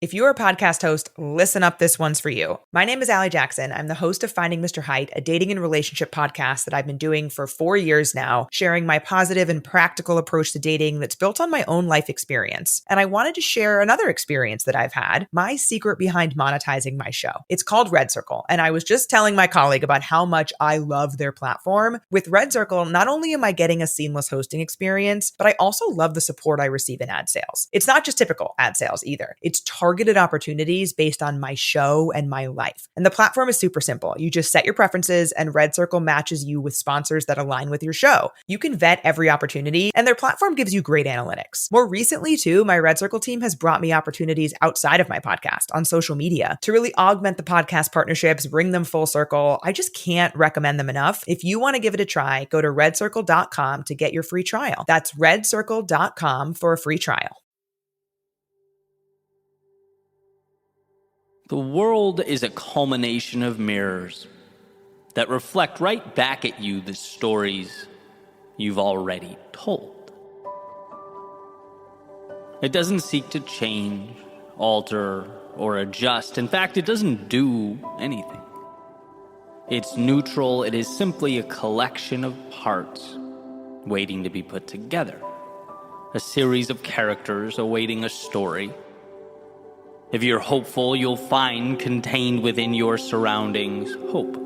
If you're a podcast host, listen up, this one's for you. My name is Allie Jackson. I'm the host of Finding Mr. Height, a dating and relationship podcast that I've been doing for 4 years now, sharing my positive and practical approach to dating that's built on my own life experience. And I wanted to share another experience that I've had, my secret behind monetizing my show. It's called Red Circle, and I was just telling my colleague about how much I love their platform. With Red Circle, not only am I getting a seamless hosting experience, but I also love the support I receive in ad sales. It's not just typical ad sales either. It's targeted opportunities based on my show and my life. And the platform is super simple. You just set your preferences and Red Circle matches you with sponsors that align with your show. You can vet every opportunity and their platform gives you great analytics. More recently too, my Red Circle team has brought me opportunities outside of my podcast on social media to really augment the podcast partnerships, bring them full circle. I just can't recommend them enough. If you want to give it a try, go to redcircle.com to get your free trial. That's redcircle.com for a free trial. The world is a culmination of mirrors that reflect right back at you the stories you've already told. It doesn't seek to change, alter, or adjust. In fact, it doesn't do anything. It's neutral. It is simply a collection of parts waiting to be put together. A series of characters awaiting a story. If you're hopeful, you'll find contained within your surroundings hope.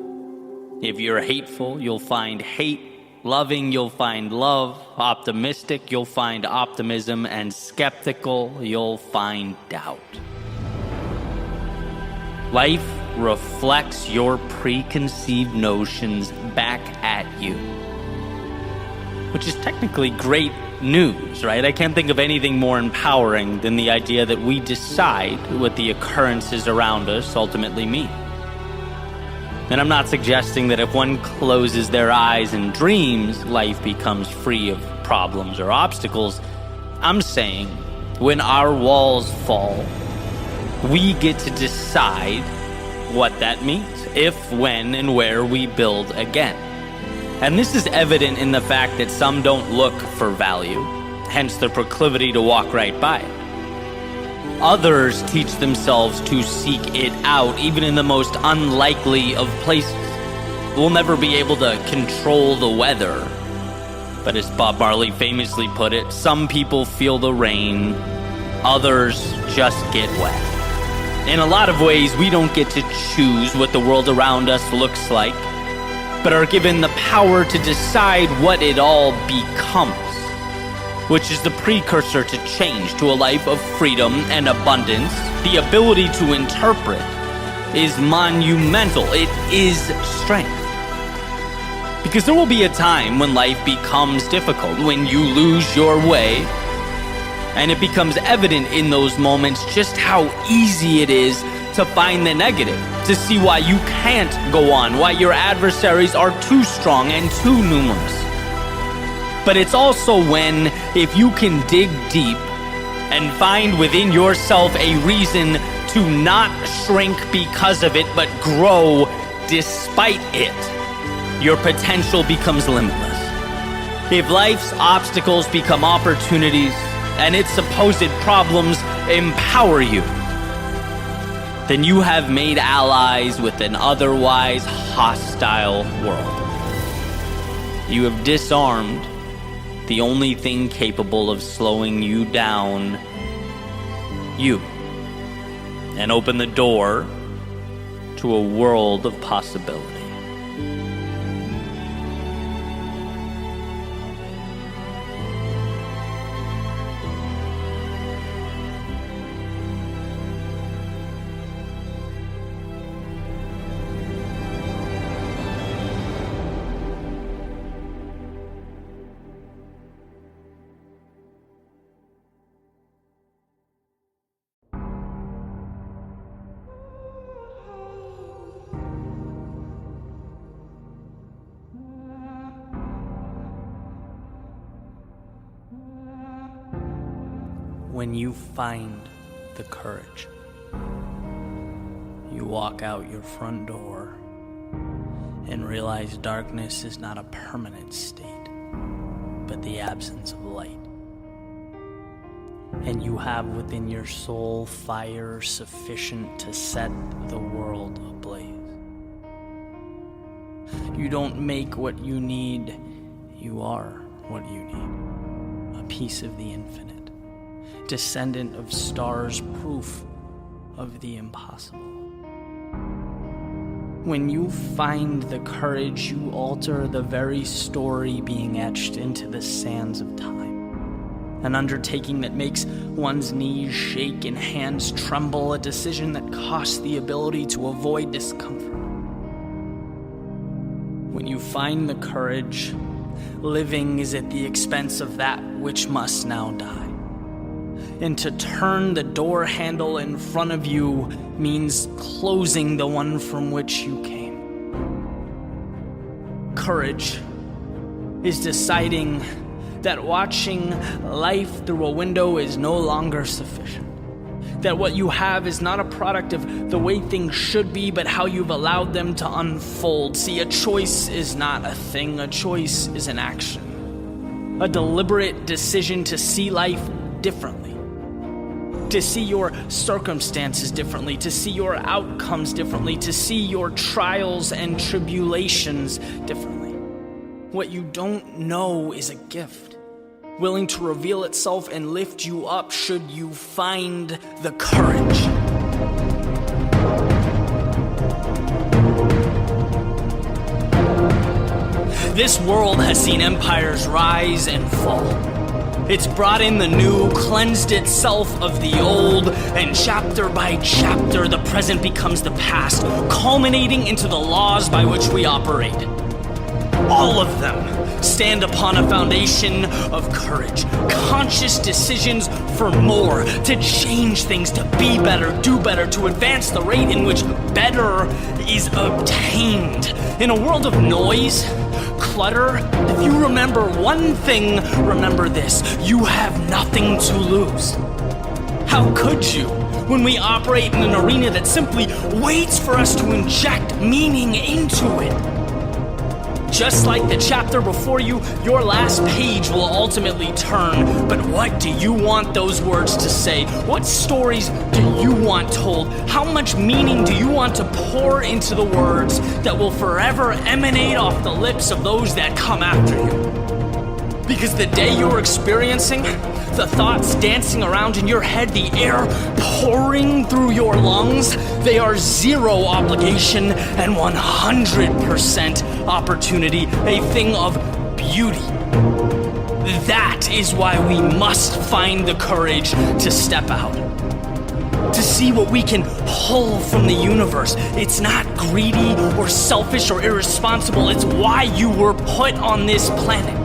If you're hateful, you'll find hate. Loving, you'll find love. Optimistic, you'll find optimism. And skeptical, you'll find doubt. Life reflects your preconceived notions back at you, which is technically great news, right? I can't think of anything more empowering than the idea that we decide what the occurrences around us ultimately mean. And I'm not suggesting that if one closes their eyes and dreams, life becomes free of problems or obstacles. I'm saying when our walls fall, we get to decide what that means, if, when, and where we build again. And this is evident in the fact that some don't look for value, hence their proclivity to walk right by it. Others teach themselves to seek it out, even in the most unlikely of places. We'll never be able to control the weather. But as Bob Marley famously put it, some people feel the rain, others just get wet. In a lot of ways, we don't get to choose what the world around us looks like, but are given the power to decide what it all becomes, which is the precursor to change, to a life of freedom and abundance. The ability to interpret is monumental. It is strength. Because there will be a time when life becomes difficult, when you lose your way, and it becomes evident in those moments just how easy it is to find the negative, to see why you can't go on, why your adversaries are too strong and too numerous. But it's also when, if you can dig deep and find within yourself a reason to not shrink because of it, but grow despite it, your potential becomes limitless. If life's obstacles become opportunities and its supposed problems empower you, then you have made allies with an otherwise hostile world. You have disarmed the only thing capable of slowing you down, you, and open the door to a world of possibility. When you find the courage, you walk out your front door and realize darkness is not a permanent state, but the absence of light. and you have within your soul fire sufficient to set the world ablaze. You don't make what you need, you are what you need. A piece of the infinite, descendant of stars, proof of the impossible. When you find the courage, you alter the very story being etched into the sands of time. An undertaking that makes one's knees shake and hands tremble, a decision that costs the ability to avoid discomfort. When you find the courage, living is at the expense of that which must now die. And to turn the door handle in front of you means closing the one from which you came. Courage is deciding that watching life through a window is no longer sufficient. That what you have is not a product of the way things should be, but how you've allowed them to unfold. See, a choice is not a thing, a choice is an action. A deliberate decision to see life differently. To see your circumstances differently, to see your outcomes differently, to see your trials and tribulations differently. What you don't know is a gift, willing to reveal itself and lift you up should you find the courage. This world has seen empires rise and fall. It's brought in the new, cleansed itself of the old, and chapter by chapter the present becomes the past, culminating into the laws by which we operate. All of them stand upon a foundation of courage, conscious decisions for more, to change things, to be better, do better, to advance the rate in which better is obtained. In a world of noise, clutter, if you remember one thing, remember this: you have nothing to lose. How could you, when we operate in an arena that simply waits for us to inject meaning into it? Just like the chapter before you, your last page will ultimately turn. But what do you want those words to say? What stories do you want told? How much meaning do you want to pour into the words that will forever emanate off the lips of those that come after you? Because the day you're experiencing, the thoughts dancing around in your head, the air pouring through your lungs, they are zero obligation and 100% opportunity, a thing of beauty. That is why we must find the courage to step out, to see what we can pull from the universe. It's not greedy or selfish or irresponsible. It's why you were put on this planet.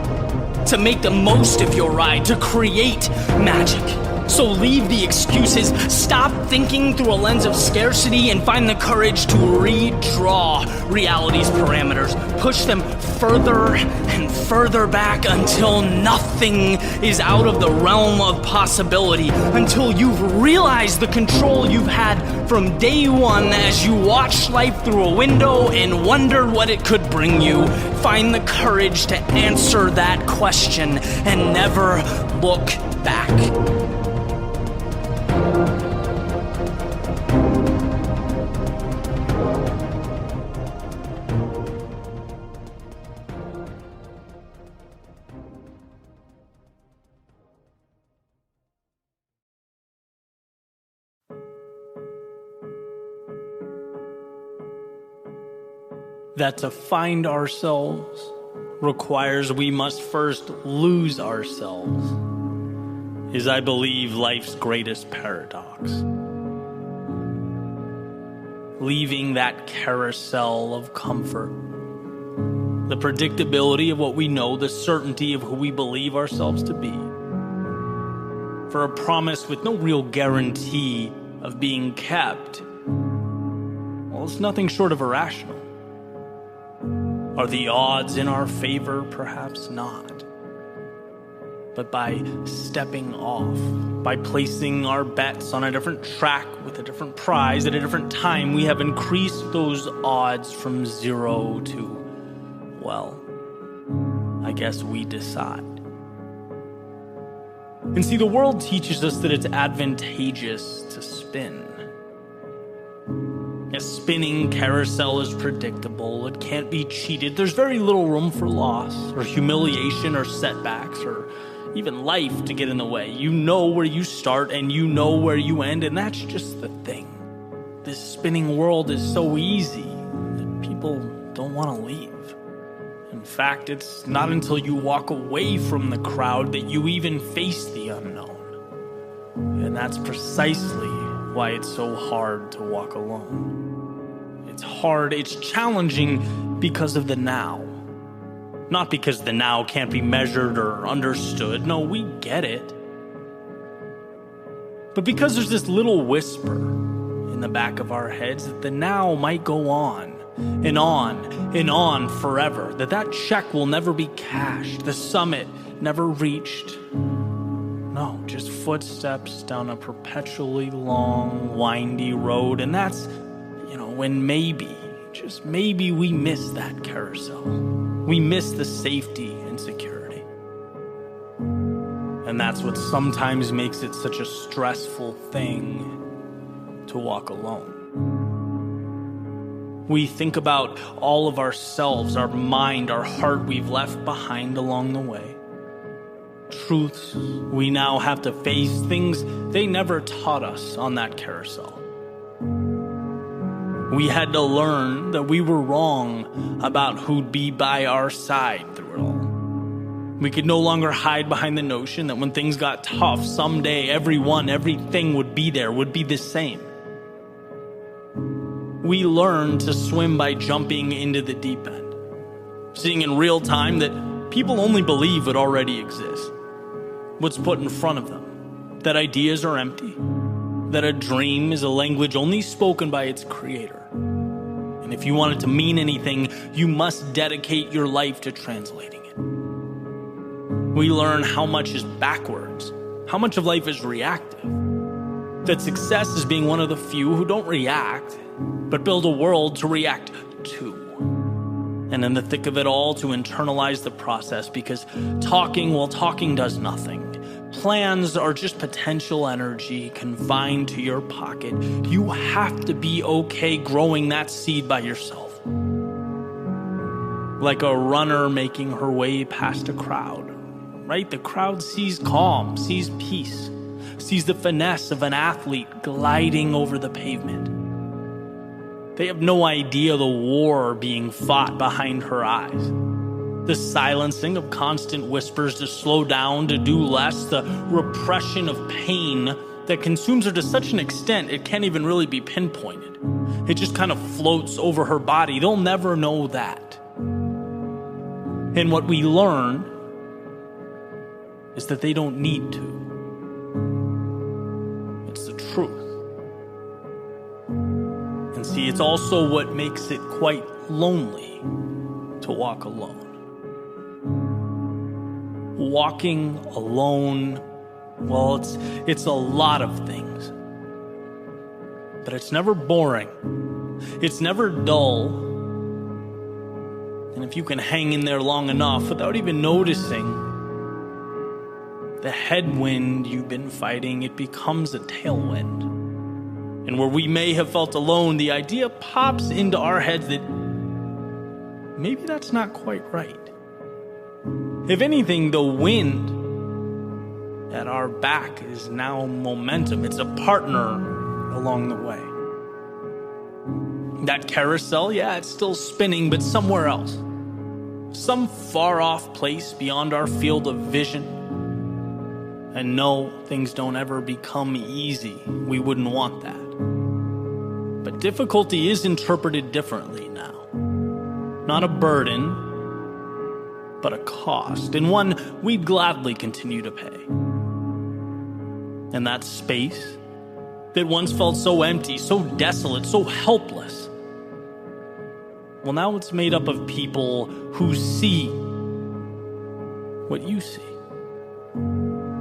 To make the most of your ride, to create magic. So leave the excuses, stop thinking through a lens of scarcity, and find the courage to redraw reality's parameters. Push them further and further back until nothing is out of the realm of possibility, until you've realized the control you've had from day one as you watched life through a window and wondered what it could bring you. Find the courage to answer that question and never look back. That to find ourselves requires we must first lose ourselves, is, I believe, life's greatest paradox. Leaving that carousel of comfort, the predictability of what we know, the certainty of who we believe ourselves to be, for a promise with no real guarantee of being kept, well, it's nothing short of irrational. Are the odds in our favor? Perhaps not. But by stepping off, by placing our bets on a different track with a different prize at a different time, we have increased those odds from 0 to, well, I guess we decide. And see, the world teaches us that it's advantageous to spin. A spinning carousel is predictable. It can't be cheated. There's very little room for loss or humiliation or setbacks or even life to get in the way. You know where you start and you know where you end, and that's just the thing. This spinning world is so easy that people don't want to leave. In fact, it's not until you walk away from the crowd that you even face the unknown. And that's precisely why it's so hard to walk alone. It's hard, it's challenging because of the now. Not because the now can't be measured or understood. No, we get it. But because there's this little whisper in the back of our heads that the now might go on and on and on forever, that check will never be cashed, the summit never reached. No, just footsteps down a perpetually long, windy road. And that's, when maybe, just maybe we miss that carousel. We miss the safety and security. And that's what sometimes makes it such a stressful thing to walk alone. We think about all of ourselves, our mind, our heart we've left behind along the way. Truths we now have to face, things they never taught us on that carousel. We had to learn that we were wrong about who'd be by our side through it all. We could no longer hide behind the notion that when things got tough, someday everything would be there, would be the same. We learned to swim by jumping into the deep end, seeing in real time that people only believe what already exists, what's put in front of them, that ideas are empty, that a dream is a language only spoken by its creator. And if you want it to mean anything, you must dedicate your life to translating it. We learn how much is backwards, how much of life is reactive, that success is being one of the few who don't react, but build a world to react to. And in the thick of it all, to internalize the process, because talking does nothing. Plans are just potential energy confined to your pocket. You have to be okay growing that seed by yourself. Like a runner making her way past a crowd, right? The crowd sees calm, sees peace, sees the finesse of an athlete gliding over the pavement. They have no idea the war being fought behind her eyes. The silencing of constant whispers to slow down, to do less, the repression of pain that consumes her to such an extent it can't even really be pinpointed. It just kind of floats over her body. They'll never know that. And what we learn is that they don't need to. It's the truth. And see, it's also what makes it quite lonely to walk alone. Walking alone, well, it's a lot of things. But it's never boring. It's never dull. And if you can hang in there long enough without even noticing the headwind you've been fighting, it becomes a tailwind. And where we may have felt alone, the idea pops into our heads that maybe that's not quite right. If anything, the wind at our back is now momentum. It's a partner along the way. That carousel, yeah, it's still spinning, but somewhere else. Some far-off place beyond our field of vision. And no, things don't ever become easy. We wouldn't want that. But difficulty is interpreted differently now. Not a burden, but a cost, and one we'd gladly continue to pay. And that space that once felt so empty, so desolate, so helpless, well, now it's made up of people who see what you see,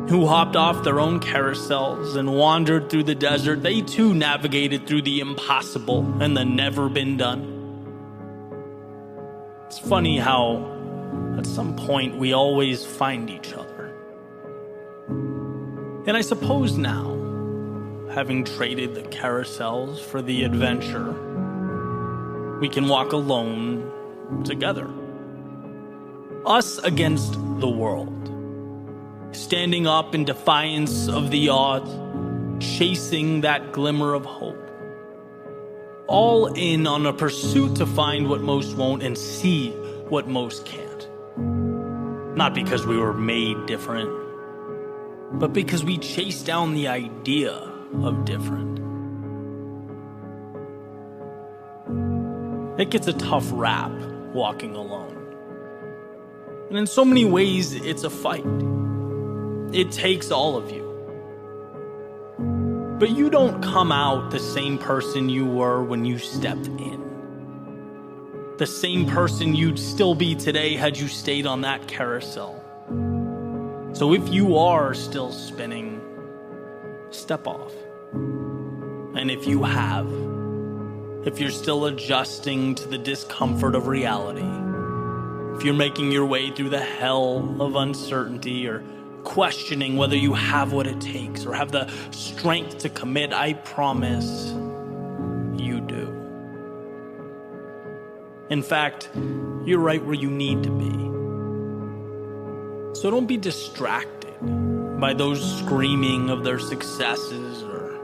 who hopped off their own carousels and wandered through the desert. They too navigated through the impossible and the never been done. It's funny how at some point we always find each other. And I suppose now, having traded the carousels for the adventure, we can walk alone together. Us against the world. Standing up in defiance of the odds, chasing that glimmer of hope. All in on a pursuit to find what most won't and see what most can't. Not because we were made different, but because we chased down the idea of different. It gets a tough rap walking alone. And in so many ways, it's a fight. It takes all of you. But you don't come out the same person you were when you stepped in. The same person you'd still be today had you stayed on that carousel. So if you are still spinning, step off. And if you have, if you're still adjusting to the discomfort of reality, if you're making your way through the hell of uncertainty or questioning whether you have what it takes or have the strength to commit, I promise you do. In fact, you're right where you need to be. So don't be distracted by those screaming of their successes or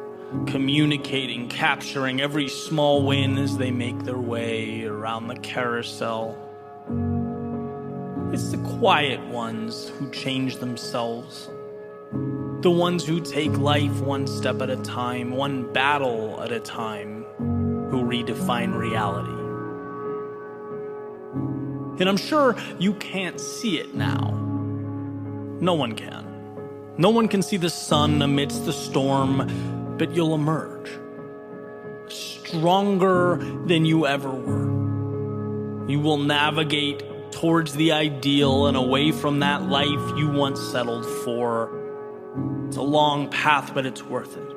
communicating, capturing every small win as they make their way around the carousel. It's the quiet ones who change themselves. The ones who take life one step at a time, one battle at a time, who redefine reality. And I'm sure you can't see it now. No one can. No one can see the sun amidst the storm, but you'll emerge. Stronger than you ever were. You will navigate towards the ideal and away from that life you once settled for. It's a long path, but it's worth it.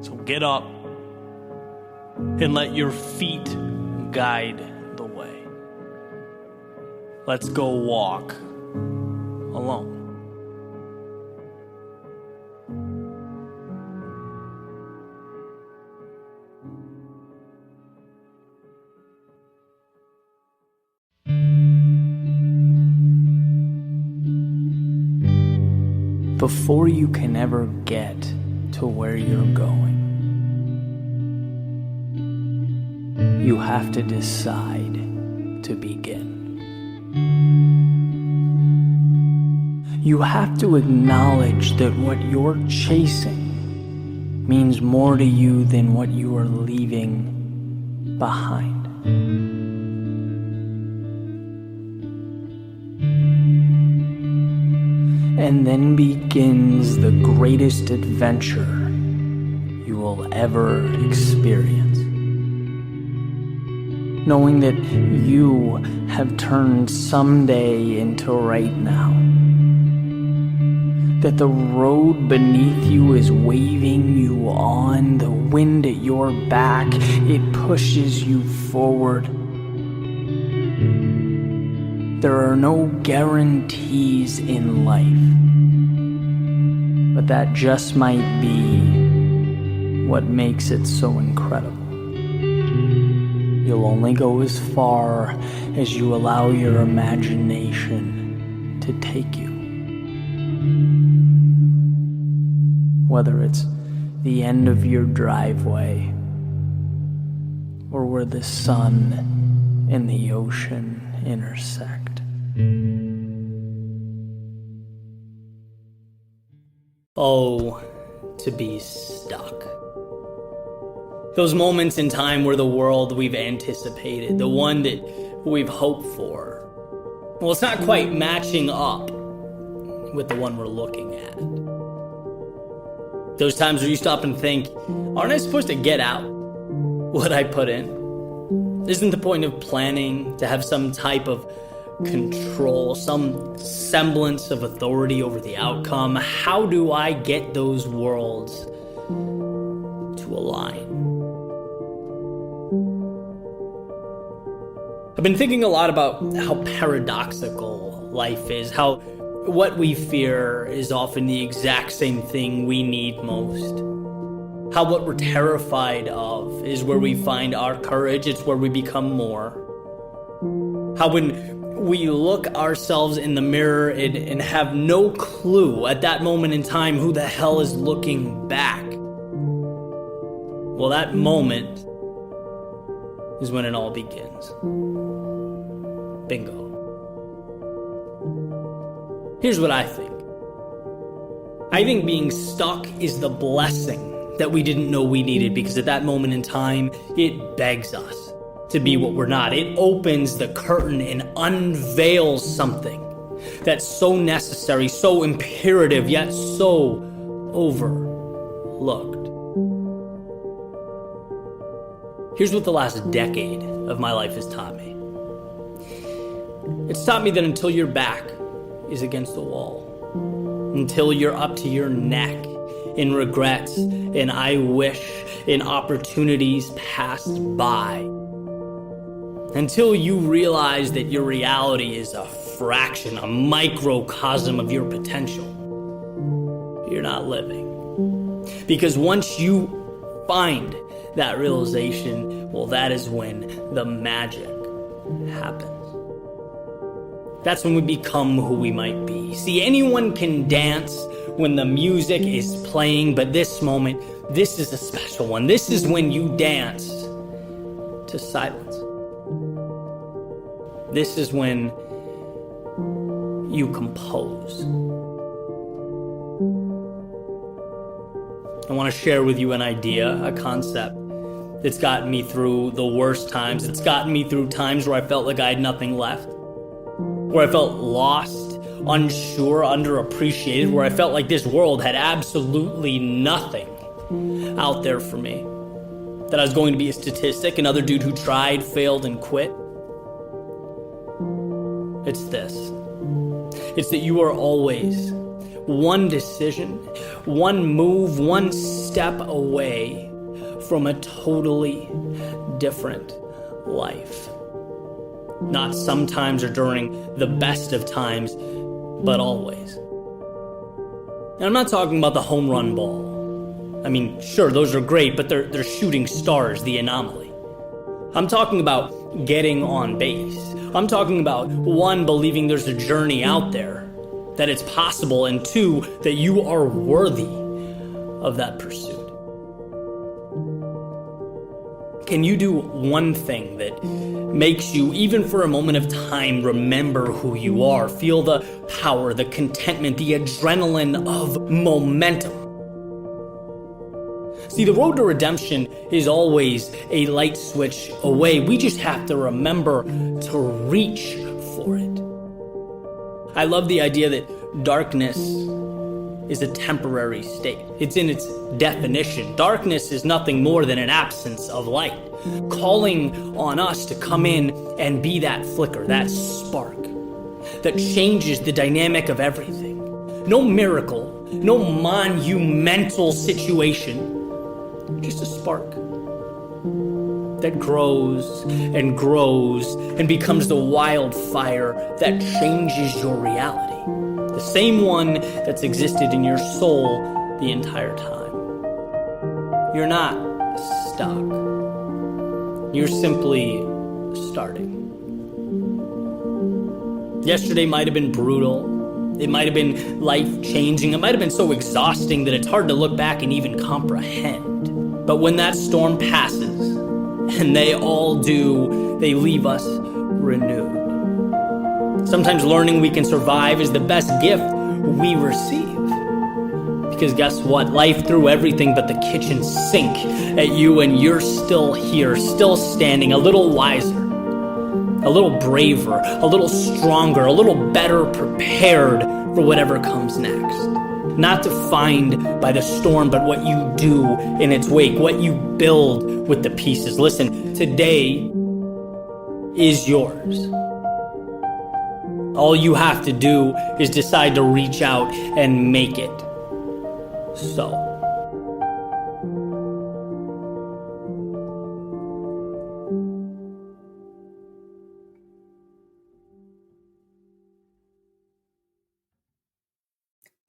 So get up and let your feet guide the way. Let's go walk alone. Before you can ever get to where you're going, you have to decide to begin. You have to acknowledge that what you're chasing means more to you than what you are leaving behind. And then begins the greatest adventure you will ever experience. Knowing that you have turned someday into right now. That the road beneath you is waving you on, the wind at your back, it pushes you forward. There are no guarantees in life, but that just might be what makes it so incredible. You'll only go as far as you allow your imagination to take you. Whether it's the end of your driveway, or where the sun and the ocean intersect. Oh, to be stuck. Those moments in time where the world we've anticipated, the one that we've hoped for, well, it's not quite matching up with the one we're looking at. Those times where you stop and think, aren't I supposed to get out what I put in? Isn't the point of planning to have some type of control, some semblance of authority over the outcome? How do I get those worlds to align? I've been thinking a lot about how paradoxical life is, how What we fear is often the exact same thing we need most. How what we're terrified of is where we find our courage. It's where we become more. How when we look ourselves in the mirror and have no clue at that moment in time who the hell is looking back. Well, that moment is when it all begins. Bingo. Here's what I think. I think being stuck is the blessing that we didn't know we needed, because at that moment in time, it begs us to be what we're not. It opens the curtain and unveils something that's so necessary, so imperative, yet so overlooked. Here's what the last decade of my life has taught me. It's taught me that until your back is against the wall, until you're up to your neck in regrets and I wish and opportunities passed by, until you realize that your reality is a fraction, a microcosm of your potential, you're not living. Because once you find that realization, well, that is when the magic happens. That's when we become who we might be. See, anyone can dance when the music is playing, but this moment, this is a special one. This is when you dance to silence. This is when you compose. I want to share with you an idea, a concept that's gotten me through the worst times. It's gotten me through times where I felt like I had nothing left, where I felt lost, unsure, underappreciated, where I felt like this world had absolutely nothing out there for me, that I was going to be a statistic, another dude who tried, failed, and quit. It's this. It's that you are always one decision, one move, one step away from a totally different life. Not sometimes or during the best of times, but always. And I'm not talking about the home run ball. I mean, sure, those are great, but they're shooting stars, the anomaly. I'm talking about getting on base. I'm talking about, one, believing there's a journey out there, that it's possible, and two, that you are worthy of that pursuit. Can you do one thing that makes you, even for a moment of time, remember who you are, feel the power, the contentment, the adrenaline of momentum? See, the road to redemption is always a light switch away. We just have to remember to reach for it. I love the idea that darkness is a temporary state. It's in its definition. Darkness is nothing more than an absence of light, calling on us to come in and be that flicker, that spark that changes the dynamic of everything. No miracle, no monumental situation, just a spark that grows and becomes the wildfire that changes your reality. The same one that's existed in your soul the entire time. You're not stuck. You're simply starting. Yesterday might have been brutal. It might have been life-changing. It might have been so exhausting that it's hard to look back and even comprehend. But when that storm passes, and they all do, they leave us renewed. Sometimes learning we can survive is the best gift we receive. Because guess what? Life threw everything but the kitchen sink at you, and you're still here, still standing, a little wiser, a little braver, a little stronger, a little better prepared for whatever comes next. Not defined by the storm, but what you do in its wake, what you build with the pieces. Listen, today is yours. All you have to do is decide to reach out and make it so.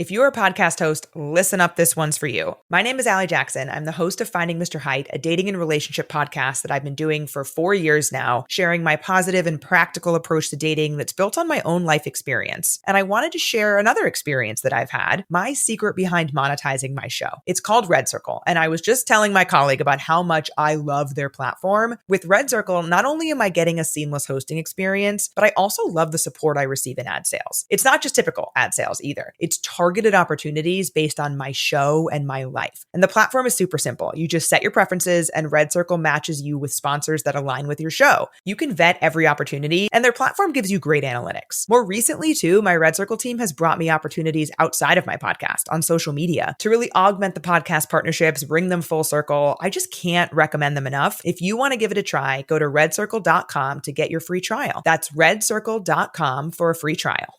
If you're a podcast host, listen up, this one's for you. My name is Allie Jackson. I'm the host of Finding Mr. Height, a dating and relationship podcast that I've been doing for 4 years now, sharing my positive and practical approach to dating that's built on my own life experience. And I wanted to share another experience that I've had, my secret behind monetizing my show. It's called Red Circle, and I was just telling my colleague about how much I love their platform. With Red Circle, not only am I getting a seamless hosting experience, but I also love the support I receive in ad sales. It's not just typical ad sales either. It's targeted opportunities based on my show and my life. And the platform is super simple. You just set your preferences and Red Circle matches you with sponsors that align with your show. You can vet every opportunity and their platform gives you great analytics. More recently too, my Red Circle team has brought me opportunities outside of my podcast on social media to really augment the podcast partnerships, bring them full circle. I just can't recommend them enough. If you want to give it a try, go to redcircle.com to get your free trial. That's redcircle.com for a free trial.